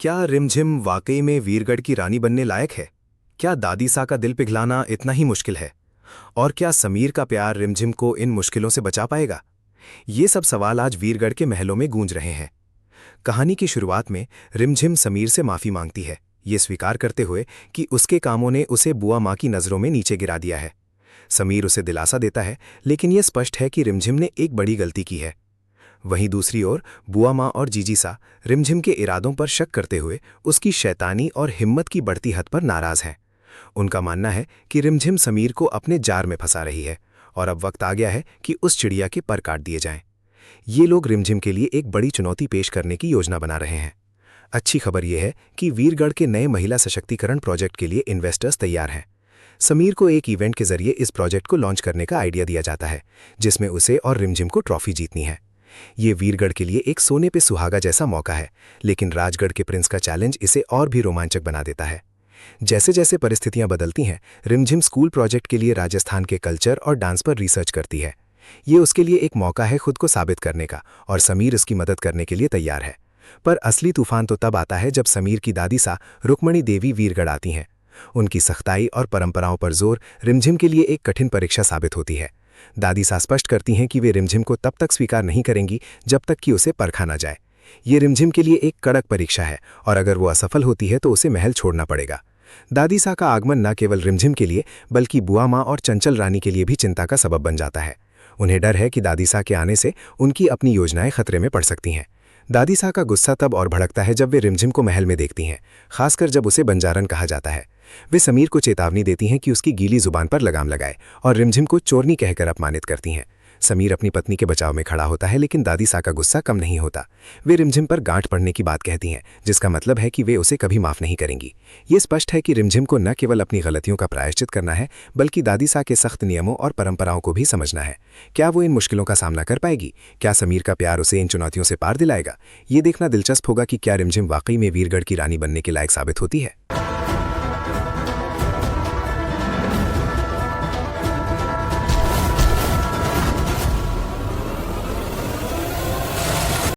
क्या रिमझिम वाकई में वीरगढ़ की रानी बनने लायक है? क्या दादीसा का दिल पिघलाना इतना ही मुश्किल है? और क्या समीर का प्यार रिमझिम को इन मुश्किलों से बचा पाएगा? ये सब सवाल आज वीरगढ़ के महलों में गूंज रहे हैं। कहानी की शुरुआत में रिमझिम समीर से माफी मांगती है, ये स्वीकार करते हुए कि उसके कामों ने उसे बुआ माँ की नज़रों में नीचे गिरा दिया है। समीर उसे दिलासा देता है, लेकिन यह स्पष्ट है कि रिमझिम ने एक बड़ी गलती की है। वहीं दूसरी ओर बुआ माँ और जीजीसा रिमझिम के इरादों पर शक करते हुए उसकी शैतानी और हिम्मत की बढ़ती हद पर नाराज हैं। उनका मानना है कि रिमझिम समीर को अपने जाल में फंसा रही है और अब वक्त आ गया है कि उस चिड़िया के पर काट दिए जाएं। ये लोग रिमझिम के लिए एक बड़ी चुनौती पेश करने की योजना बना रहे हैं। अच्छी खबर यह है कि वीरगढ़ के नए महिला सशक्तिकरण प्रोजेक्ट के लिए इन्वेस्टर्स तैयार हैं। समीर को एक इवेंट के जरिए इस प्रोजेक्ट को लॉन्च करने का आइडिया दिया जाता है, जिसमें उसे और रिमझिम को ट्रॉफी जीतनी है। ये वीरगढ़ के लिए एक सोने पे सुहागा जैसा मौका है, लेकिन राजगढ़ के प्रिंस का चैलेंज इसे और भी रोमांचक बना देता है। जैसे जैसे परिस्थितियां बदलती हैं, रिमझिम स्कूल प्रोजेक्ट के लिए राजस्थान के कल्चर और डांस पर रिसर्च करती है। ये उसके लिए एक मौका है खुद को साबित करने का, और समीर उसकी मदद करने के लिए तैयार है। पर असली तूफान तो तब आता है जब समीर की दादी सा रुक्मणी देवी वीरगढ़ आती हैं। उनकी सख्ताई और परंपराओं पर जोर रिमझिम के लिए एक कठिन परीक्षा साबित होती है। दादी सा स्पष्ट करती हैं कि वे रिमझिम को तब तक स्वीकार नहीं करेंगी जब तक कि उसे परखा ना जाए। ये रिमझिम के लिए एक कड़क परीक्षा है, और अगर वो असफल होती है तो उसे महल छोड़ना पड़ेगा। दादी सा का आगमन न केवल रिमझिम के लिए बल्कि बुआ माँ और चंचल रानी के लिए भी चिंता का सबब बन जाता है। उन्हें डर है कि दादी सा के आने से उनकी अपनी योजनाएं खतरे में पड़ सकती हैं। दादी सा का गुस्सा तब और भड़कता है जब वे रिमझिम को महल में देखती हैं, खासकर जब उसे बंजारन कहा जाता है। वे समीर को चेतावनी देती हैं कि उसकी गीली जुबान पर लगाम लगाए, और रिमझिम को चोरनी कहकर अपमानित करती हैं। समीर अपनी पत्नी के बचाव में खड़ा होता है, लेकिन दादी सा का गुस्सा कम नहीं होता। वे रिमझिम पर गांठ पड़ने की बात कहती हैं, जिसका मतलब है कि वे उसे कभी माफ नहीं करेंगी। ये स्पष्ट है कि रिमझिम को न केवल अपनी गलतियों का प्रायश्चित करना है, बल्कि दादी सा के सख्त नियमों और परंपराओं को भी समझना है। क्या वो इन मुश्किलों का सामना कर पाएगी? क्या समीर का प्यार उसे इन चुनौतियों से पार दिलाएगा? ये देखना दिलचस्प होगा कि क्या रिमझिम वाकई में वीरगढ़ की रानी बनने के लायक साबित होती है।